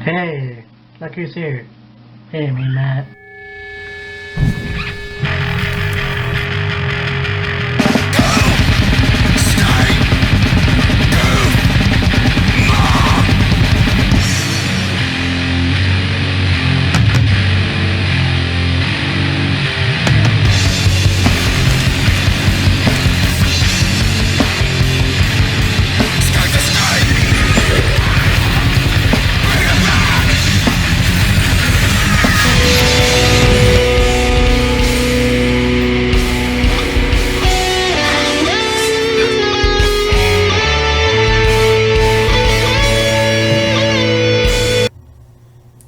Hey, look who's here. Hey, me, Matt.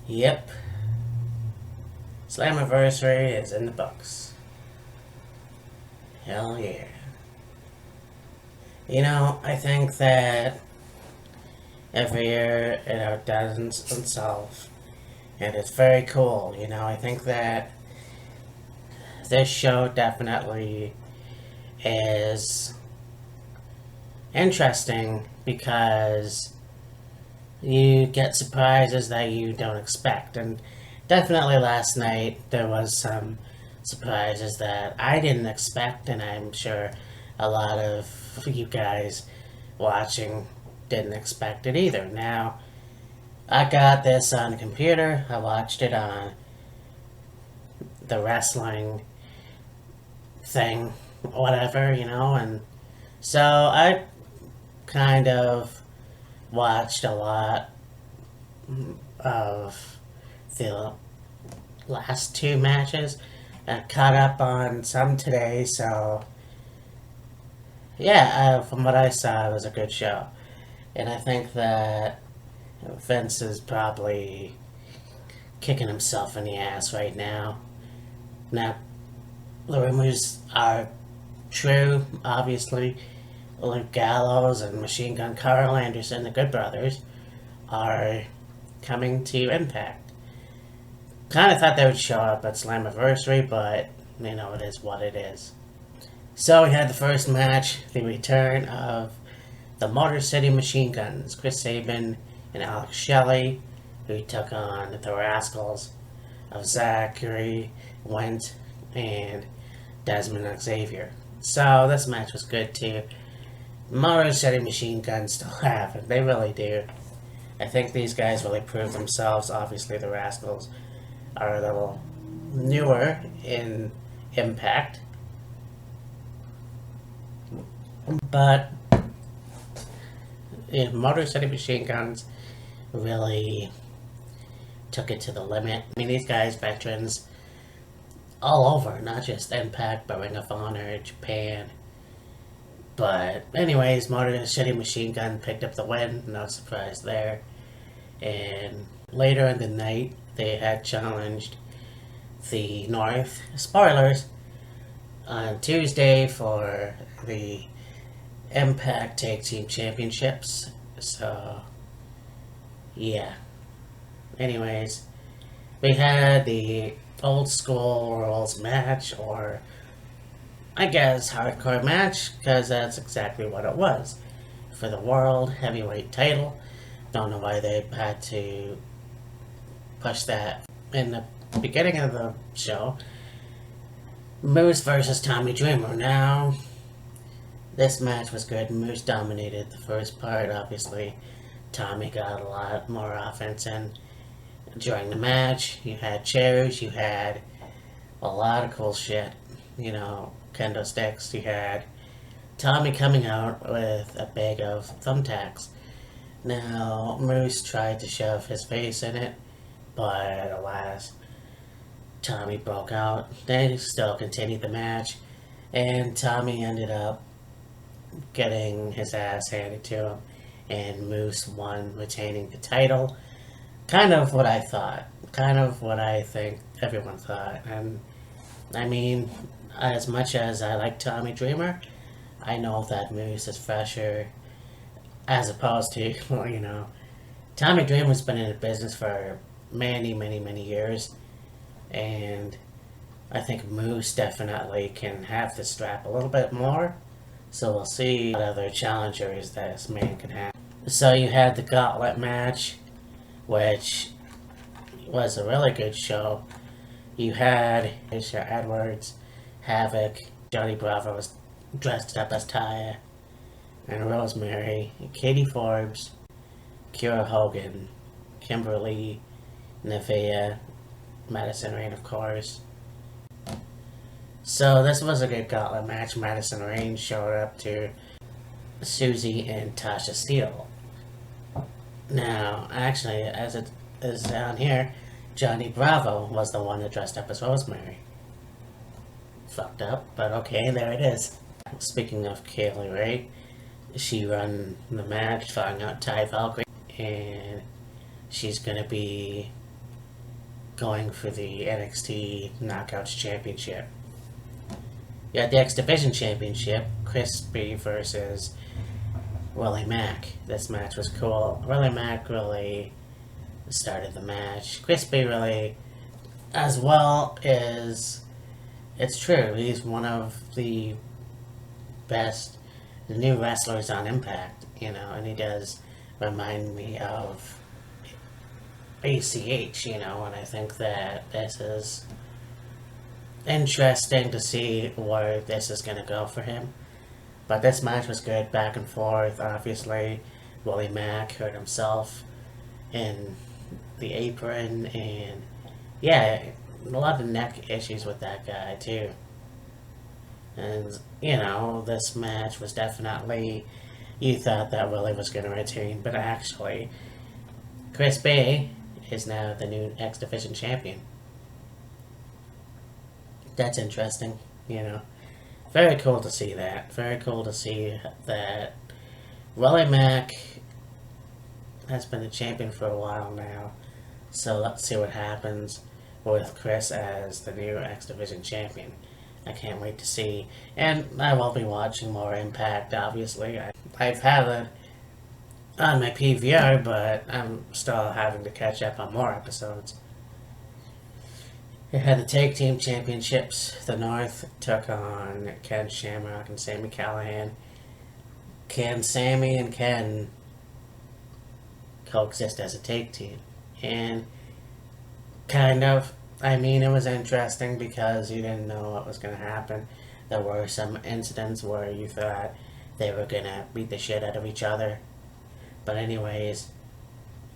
Yep. Slammiversary is in the books. Hell yeah. You know, I think that every year it outdoes itself. And it's very cool, you know. I think that this show definitely is interesting because you get surprises that you don't expect. And definitely last night there was some surprises that I didn't expect, and I'm sure a lot of you guys watching didn't expect it either. Now, I got this on the computer. I watched it on the wrestling thing, whatever, you know, and so I kind of watched a lot of the last two matches and caught up on some today, so yeah, from what I saw, it was a good show. And I think that Vince is probably kicking himself in the ass right now. Now, the rumors are true, obviously. Luke Gallows and Machine Gun Carl Anderson, the Good Brothers, are coming to Impact. Kind of thought they would show up at Slammiversary, but you know, it is what it is. So we had the first match, the return of the Motor City Machine Guns, Chris Sabin and Alex Shelley, who took on the Rascals of Zachary Went and Desmond Xavier. So this match was good too. Motor City Machine Guns still have it. They really do. I think these guys really proved themselves. Obviously, the Rascals are a little newer in Impact. But Motor City Machine Guns really took it to the limit. I mean, these guys, veterans all over, not just Impact, but Ring of Honor, Japan. But anyways, Motor City Machine Gun picked up the win, no surprise there. And later in the night, they had challenged the North, spoilers, on Tuesday for the Impact Tag Team Championships. So, yeah. Anyways, we had the old school rules match, or I guess hardcore match, because that's exactly what it was. For the World Heavyweight title. Don't know why they had to push that in the beginning of the show. Moose versus Tommy Dreamer. Now, this match was good. Moose dominated the first part, obviously. Tommy got a lot more offense in during the match. You had chairs, you had a lot of cool shit. You know, kendo sticks. You had Tommy coming out with a bag of thumbtacks. Now, Moose tried to shove his face in it, but alas, Tommy broke out. They still continued the match, and Tommy ended up getting his ass handed to him, and Moose won, retaining the title. Kind of what I thought. Kind of what I think everyone thought. And, I mean, as much as I like Tommy Dreamer, I know that Moose is fresher, as opposed to, well, you know, Tommy Dreamer's been in the business for many, many, many years, and I think Moose definitely can have the strap a little bit more, so we'll see what other challengers this man can have. So you had the gauntlet match, which was a really good show. You had Aisha Edwards, Havoc, Johnny Bravo was dressed up as Taya, and Rosemary, Katie Forbes, Kiera Hogan, Kimberly, Nevaeh, Madison Rayne, of course. So this was a good gauntlet match. Madison Rayne showed up to Susie and Tasha Steele. Now, actually, as it is down here, Johnny Bravo was the one that dressed up as Rosemary. Fucked up, but okay, there it is. Speaking of KAYLEE Ray, she run the match, firing out Ty Valkyrie, and she's gonna be going for the NXT Knockouts Championship. You got the X Division Championship, Chris B versus Willie Mack. This match was cool. Willie Mack really started the match. Chris B really, as well as, it's true, he's one of the best new wrestlers on Impact, you know, and he does remind me of ACH, you know, and I think that this is interesting to see where this is going to go for him. But this match was good, back and forth. Obviously, Willie Mack hurt himself in the apron, and yeah, a lot of neck issues with that guy too. And, you know, this match was definitely, you thought that Willie was going to retain, but actually, Chris B is now the new X Division champion. That's interesting, you know. Very cool to see that. Very cool to see that Willie Mack has been the champion for a while now. So let's see what happens with Chris as the new X Division champion. I can't wait to see. And I will be watching more Impact, obviously. I've had it on my PVR, but I'm still having to catch up on more episodes. It had the Tag Team Championships. The North took on Ken Shamrock and Sami Callihan. Can Sami and Ken coexist as a tag team? And kind of, I mean, it was interesting because you didn't know what was going to happen. There were some incidents where you thought they were going to beat the shit out of each other. But anyways,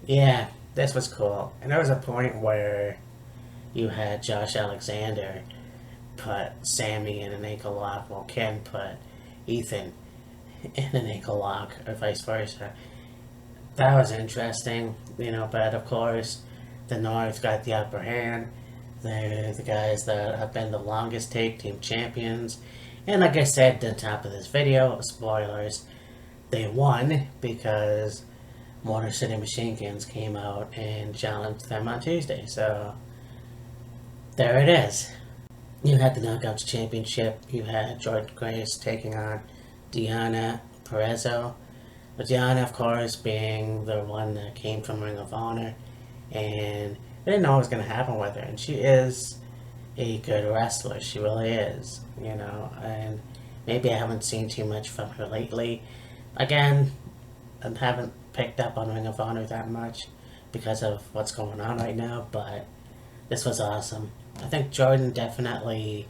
yeah, this was cool. And there was a point where you had Josh Alexander put Sami in an ankle lock while Ken put Ethan in an ankle lock, or vice versa. That was interesting, you know, but of course, the North got the upper hand. They're the guys that have been the longest tag team champions. And like I said at the top of this video, spoilers, they won because Motor City Machine Guns came out and challenged them on Tuesday. So there it is. You had the Knockouts Championship. You had Jordan Grace taking on DIANNA Perezzo. But DIANNA, of course, being the one that came from Ring of Honor. And I didn't know what was going to happen with her. And she is a good wrestler. She really is. You know, and maybe I haven't seen too much from her lately. Again, I haven't picked up on Ring of Honor that much because of what's going on right now. But this was awesome. I think Jordan definitely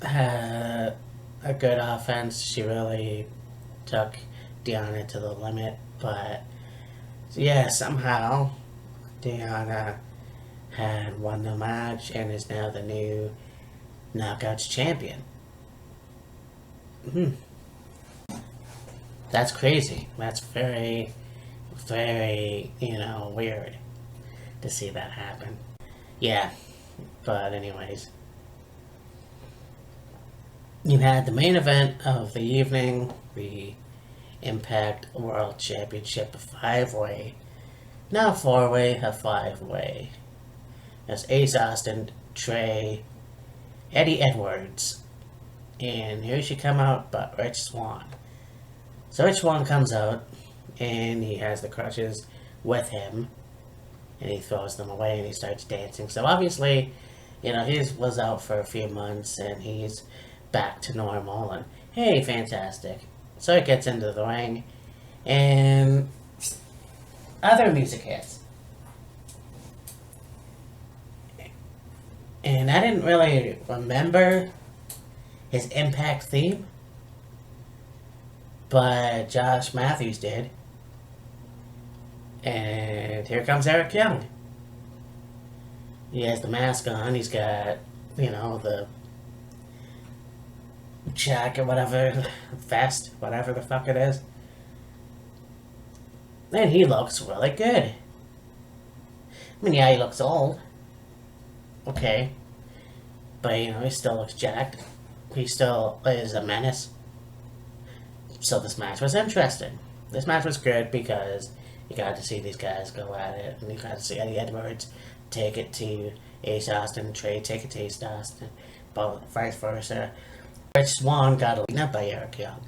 had a good offense. She really took DIANNA to the limit. But yeah, somehow DIANNA had won the match and is now the new Knockouts champion. That's crazy. That's very, very, you know, weird to see that happen. Yeah, but anyways. You had the main event of the evening, the Impact World Championship 5-way. Now 4-way, a 5-way. That's Ace Austin, Trey, Eddie Edwards, and who should come out but Rich Swann. So Rich Swann comes out, and he has the crutches with him, and he throws them away, and he starts dancing. So obviously, you know, he was out for a few months, and he's back to normal, and hey, fantastic. So he gets into the ring, and other music hits. And I didn't really remember his Impact theme, but Josh Matthews did. And here comes Eric Young. He has the mask on. He's got, the jacket, whatever, vest, whatever the fuck it is. And he looks really good. I mean, yeah, he looks old. Okay. But, he still looks jacked. He still is a menace. So this match was interesting. This match was good because you got to see these guys go at it. And you got to see Eddie Edwards take it to Ace Austin, Trey take it to Ace Austin, both vice versa. Rich Swann got eliminated by Eric Young.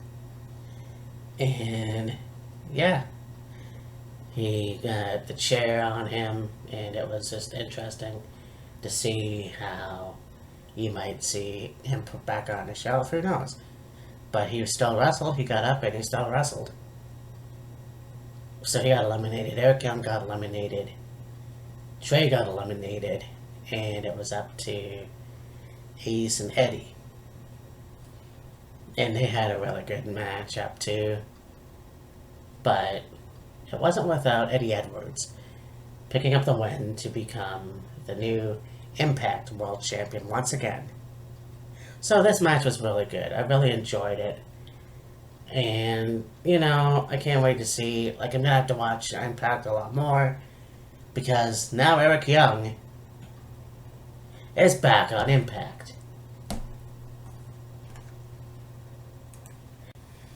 And, yeah. He got the chair on him, and it was just interesting to see how you might see him put back on his shelf. Who knows? But he still wrestled. He got up and he still wrestled. So he got eliminated. Eric Young got eliminated. Trey got eliminated. And it was up to Ace and Eddie. And they had a really good match up to. But it wasn't without Eddie Edwards picking up the win to become the new Impact World Champion once again. So this match was really good. I really enjoyed it. And, I can't wait to see, I'm going to have to watch Impact a lot more. Because now Eric Young is back on Impact.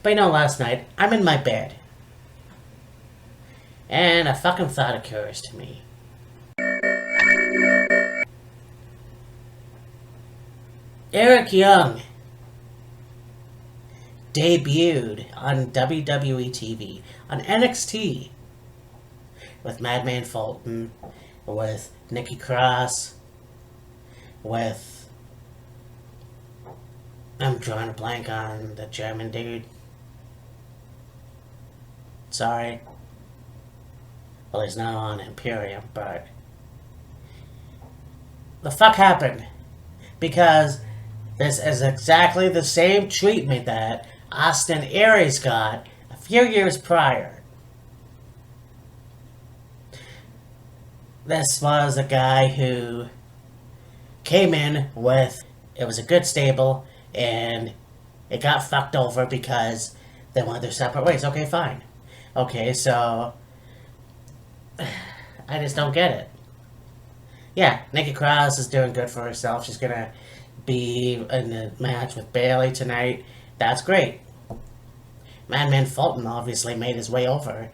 But last night, I'm in my bed. And a fucking thought occurs to me. Eric Young debuted on WWE TV, on NXT, with Madman Fulton, with Nikki Cross, with... I'm drawing a blank on the German dude. Sorry. Well, he's now on Imperium, but... The fuck happened? Because this is exactly the same treatment that Austin Aries got a few years prior. This was a guy who came in with... It was a good stable, and it got fucked over because they went their separate ways. Okay, fine. Okay, so... I just don't get it. Yeah, Nikki Cross is doing good for herself. She's gonna be in the match with Bayley tonight. That's great. Madman Fulton obviously made his way over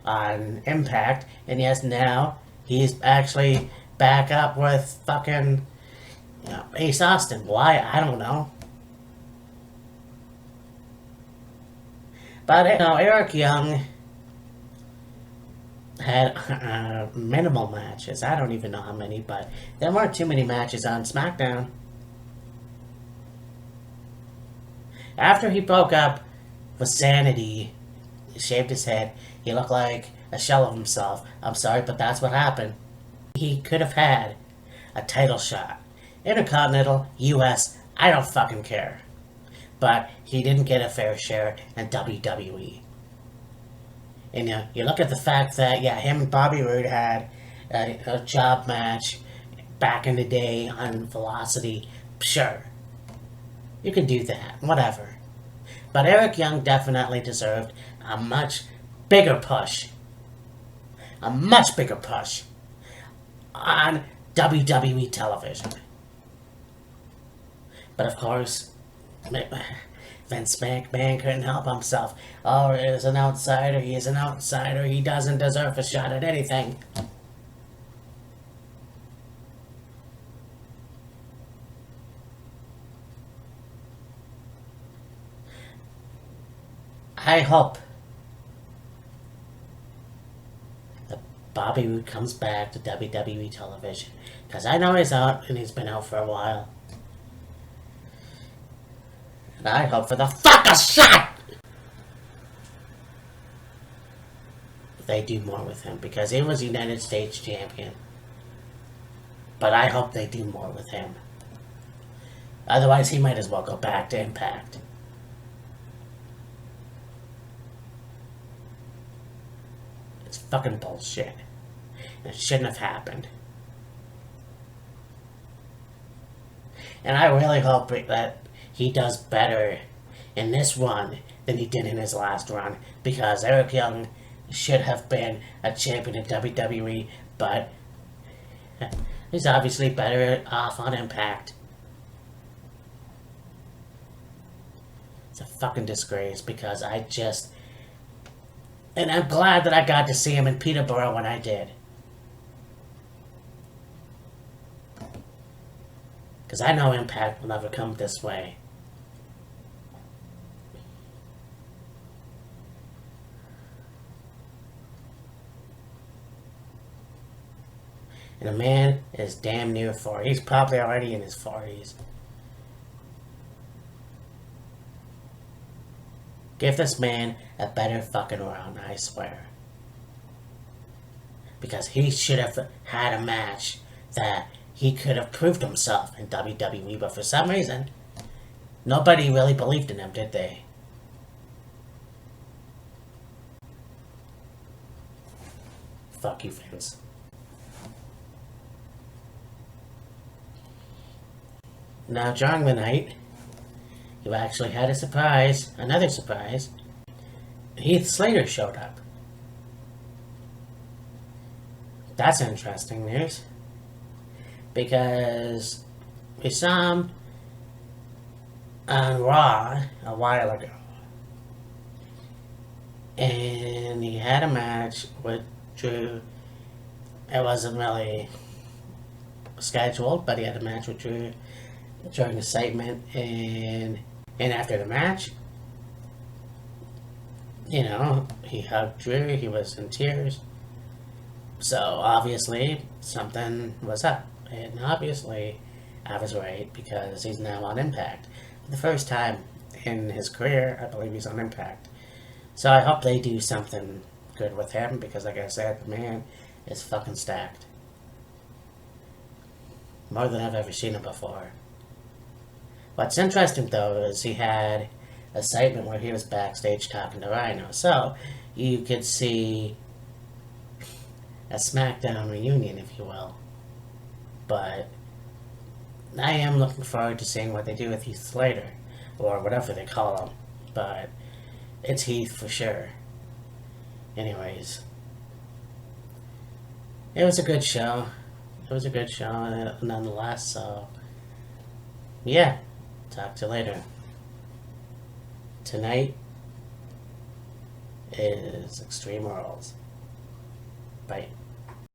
on Impact. And yes, now he's actually back up with fucking Ace Austin. Why? I don't know. But, Eric Young had minimal matches. I don't even know how many, but there weren't too many matches on SmackDown. After he broke up with Sanity, he shaved his head, he looked like a shell of himself. I'm sorry, but that's what happened. He could have had a title shot. Intercontinental, US, I don't fucking care. But he didn't get a fair share in WWE. And you look at the fact that, him and Bobby Roode had a job match back in the day on Velocity. Sure. You can do that. Whatever. But Eric Young definitely deserved a much bigger push. A much bigger push on WWE television. But of course, Vince McMahon couldn't help himself. Oh, he is an outsider. He is an outsider. He doesn't deserve a shot at anything. I hope that Bobby Roode comes back to WWE television. Because I know he's out, and he's been out for a while. And I hope for the fucking shot they do more with him, because he was United States champion. But I hope they do more with him. Otherwise, he might as well go back to Impact. It's fucking bullshit. It shouldn't have happened. And I really hope that he does better in this run than he did in his last run, because Eric Young should have been a champion in WWE, but he's obviously better off on Impact. It's a fucking disgrace, because and I'm glad that I got to see him in Peterborough when I did. Because I know Impact will never come this way. And the man is damn near 40. He's probably already in his 40s. Give this man a better fucking run, I swear. Because he should have had a match that he could have proved himself in WWE, but for some reason, nobody really believed in him, did they? Fuck you, Vince. Now, during the night, you actually had a surprise, another surprise. Heath Slater showed up. That's interesting news. Because we saw him on Raw a while ago. And he had a match with Drew. It wasn't really scheduled, but he had a match with Drew during the segment, and after the match, you know, he hugged Drew, he was in tears. So obviously something was up, and obviously I was right, because he's now on Impact. For the first time in his career, I believe he's on Impact. So I hope they do something good with him, because like I said, the man is fucking stacked. More than I've ever seen him before. What's interesting, though, is he had a segment where he was backstage talking to Rhino. So, you could see a SmackDown reunion, if you will. But I am looking forward to seeing what they do with Heath Slater, or whatever they call him. But it's Heath for sure. Anyways, it was a good show. It was a good show, nonetheless, so yeah. Talk to you later. Tonight is Extreme Rules. Bye.